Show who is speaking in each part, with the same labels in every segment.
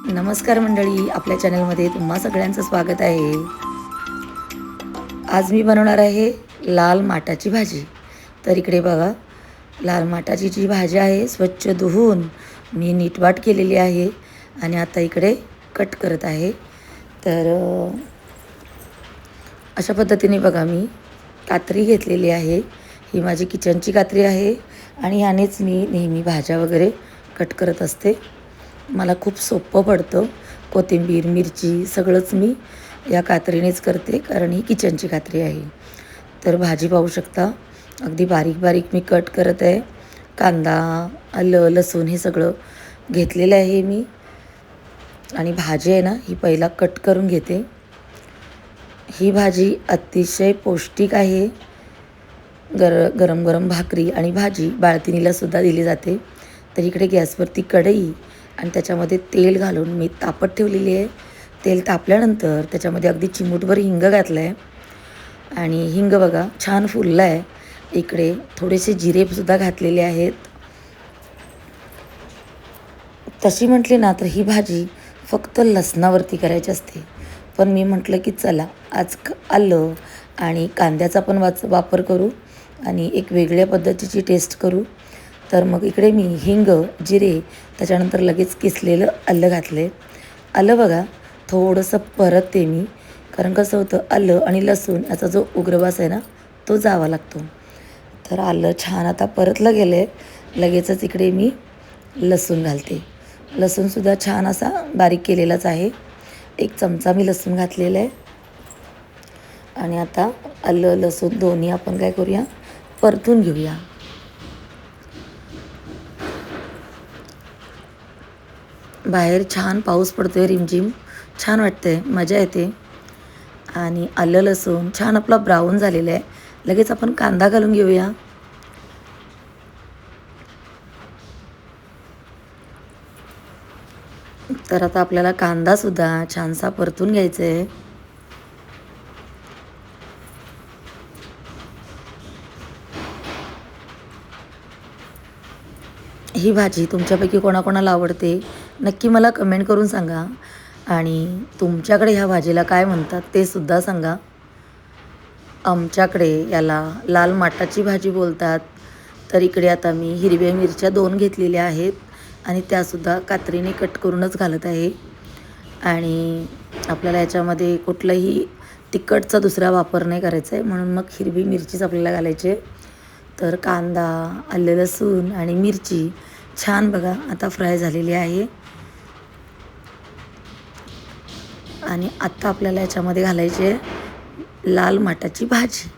Speaker 1: नमस्कार मंडळी, आपल्या चॅनलमध्ये तुम्हा सगळ्यांचं स्वागत आहे. आज मी बनवणार आहे लाल माटाची भाजी. तर इकडे बघा, लाल माटाची जी भाजी आहे स्वच्छ धुवून मी नीटवाट केलेली आहे आणि आता इकडे कट करत आहे. तर अशा पद्धतीने बघा मी कात्री घेतलेली आहे. ही माझी किचनची कात्री आहे आणि ह्यानेच मी नेहमी भाज्या वगैरे कट करत असते. मला खूप सोपं पडतं. कोथिंबीर, मिरची सगळंच मी या कात्रीनेच करते, कारण ही किचनची कात्री आहे. तर भाजी पाहू शकता, अगदी बारीक बारीक मी कट करत आहे. कांदा, आलं, लसूण हे सगळं घेतलेलं आहे मी. आणि भाजी आहे ना, ही पहिला कट करून घेते. ही भाजी अतिशय पौष्टिक आहे. गरम गरम भाकरी आणि भाजी बाळतिणीलासुद्धा दिली जाते. तर इकडे गॅसवरती कढई आणि त्याच्यामध्ये तेल घालून मी तापत ठेवलेली आहे. तेल तापल्यानंतर त्याच्यामध्ये अगदी चिमूटभर हिंग घातलं आहे आणि हिंग बघा छान फुललं आहे. इकडे थोडेसे जिरेसुद्धा घातलेले आहेत. तशी म्हटली ना तर ही भाजी फक्त लसणावरती करायची असते, पण मी म्हटलं की चला आज आलं आणि कांद्याचा पण वापर करू आणि एक वेगळ्या पद्धतीची टेस्ट करू. तर मग इकडे मी हिंग, जिरे, त्याच्यानंतर लगेच किसलेलं आलं घातले. आलं बघा थोडंसं परतते मी, कारण कसं होतं आलं आणि लसूण याचा जो उग्रवास आहे ना तो जावा लागतो. तर आलं छान आता परतलं गेलं आहे. लगेचच इकडे मी लसूण घालते. लसूणसुद्धा छान असा बारीक केलेलाच आहे. 1 चमचा मी लसूण घातलेला आहे. आणि आता आलं लसूण दोन्ही आपण काय करूया, परतून घेऊया. बाहेर छान पाऊस पडतो आहे, रिमझिम. छान वाटतं आहे, मजा येते. आणि आलं लसूण छान आपला ब्राऊन झालेला आहे. लगेच आपण कांदा घालून घेऊया. तर आता आपल्याला कांदासुद्धा छानसा परतून घ्यायचा आहे. ही भाजी तुमच्यापैकी कोणाकोणाला आवडते नक्की मला कमेंट करून सांगा. आणि तुमच्याकडे ह्या भाजीला काय म्हणतात ते सुद्धा सांगा. आमच्याकडे याला लाल माटाची भाजी बोलतात. तर इकडे आता मी हिरव्या मिरच्या 2 घेतलेल्या आहेत आणि त्यासुद्धा कात्रीने कट करूनच घालत आहे. आणि आपल्याला याच्यामध्ये कुठलंही तिखटचा दुसरा वापर नाही करायचा आहे, म्हणून मग हिरवी मिरचीच आपल्याला घालायची आहे. तर कांदा, आलं लसूण आणि मिरची छान बघा आता फ्राय झालेली आहे. आणि आत्ता आपल्याला याच्यामध्ये घालायची आहे लाल माटाची भाजी.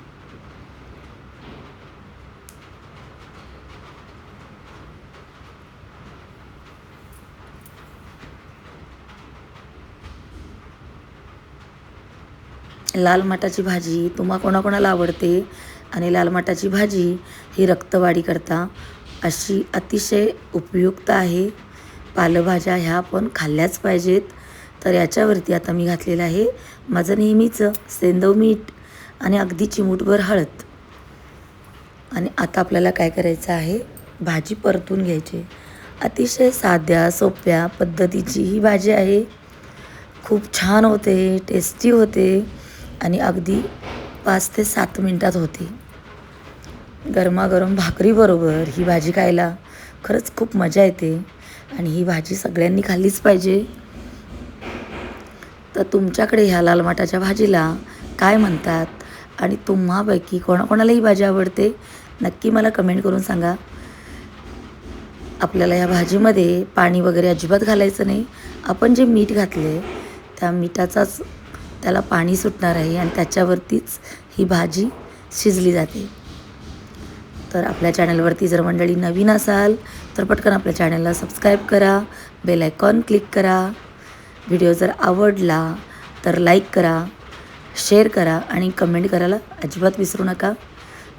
Speaker 1: लाल माटाची भाजी तुम्हा कोणाकोणाला आवडते आणि लाल माटाची भाजी ही रक्तवाढीकरता अशी अतिशय उपयुक्त आहे. पालेभाज्या ह्या पण खाल्ल्याच पाहिजेत. तर याच्यावरती आता मी घातलेलं आहे माझं नेहमीचं सेंधव मीठ आणि अगदी चिमूटभर हळद. आणि आता आपल्याला काय करायचं आहे, भाजी परतून घ्यायची. अतिशय साध्या सोप्या पद्धतीची ही भाजी आहे. खूप छान होते, टेस्टी होते आणि अगदी 5 ते 7 मिनटात होते. गरमागरम भाकरीबरोबर ही भाजी खायला खरंच खूप मजा येते आणि ही भाजी सगळ्यांनी खाल्लीच पाहिजे. तर तुमच्याकडे ह्या लाल माटाच्या भाजीला काय म्हणतात आणि तुम्हापैकी कोणाकोणाला ही भाजी आवडते नक्की मला कमेंट करून सांगा. आपल्याला या भाजीमध्ये पाणी वगैरे अजिबात घालायचं नाही. आपण जे मीठ घातले त्या मिठाचाच त्याला पाणी सुटणार आहे आणि त्याच्यावरतीच ही भाजी शिजली जाते. तर आपल्या चॅनलवरती जर मंडळी नवीन असाल तर पटकन आपल्या चॅनलला सबस्क्राईब करा, बेल आयकॉन क्लिक करा. व्हिडिओ जर आवडला तर लाईक करा, शेअर करा आणि कमेंट करायला अजिबात विसरू नका.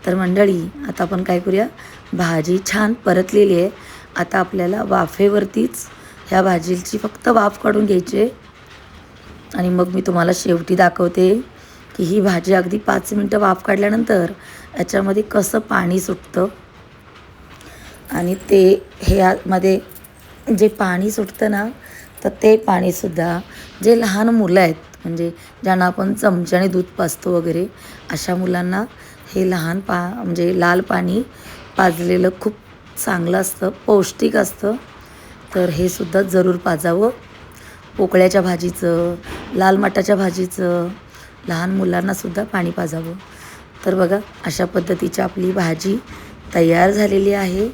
Speaker 1: तर मंडळी आता आपण काय करूया, भाजी छान परतलेली आहे. आता आपल्याला वाफेवरतीच ह्या भाजीची फक्त वाफ काढून घ्यायची आहे. आणि मग मी तुम्हाला शेवटी दाखवते की ही भाजी अगदी 5 मिनटं वाफ काढल्यानंतर याच्यामध्ये कसं पाणी सुटतं. आणि ते ह्यामध्ये जे पाणी सुटतं ना तर ते पाणीसुद्धा जे लहान मुलं आहेत म्हणजे ज्यांना आपण चमच्याने दूध पाजतो वगैरे अशा मुलांना हे लहान म्हणजे लाल पाणी पाजलेलं खूप चांगलं असतं, पौष्टिक असतं. तर हे सुद्धा जरूर पाजावं. पोकळ्याच्या भाजीचं, लाल माटाच्या भाजीचं लहान मुलांनासुद्धा पाणी पाजावं. तर बघा अशा पद्धतीची आपली भाजी तयार झालेली आहे.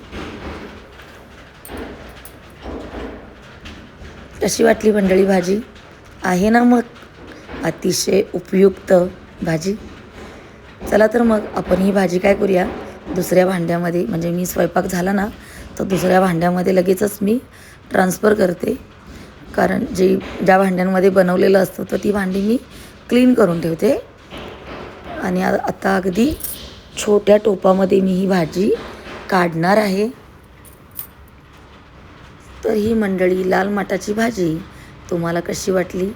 Speaker 1: कशी वाटली मंडळी भाजी? आहे ना मग अतिशय उपयुक्त भाजी. चला तर मग आपण ही भाजी काय करूया, दुसऱ्या भांड्यामध्ये म्हणजे मी स्वयंपाक झाला ना तर दुसऱ्या भांड्यामध्ये लगेचच मी ट्रान्सफर करते. कारण ज्या भांड्यांमध्ये बनवलेलं असतं तर ती भांडी मी क्लीन करून ठेवते. आणि आता अगदी छोट्या टोपामध्ये मी ही भाजी काढणार आहे. तर ही मंडळी लाल माटाची भाजी तुम्हाला कशी वाटली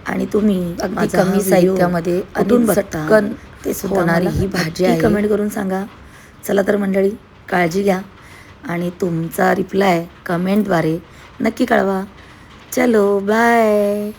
Speaker 1: आणि तुम्ही अगदी कमी साहित्यामध्ये कुठून पटकन ते होणारी ही भाजी आहे कमेंट करून सांगा. चला तर मंडळी काळजी घ्या आणि तुमचा रिप्लाय कमेंटद्वारे नक्की कळवा. चलो बाय.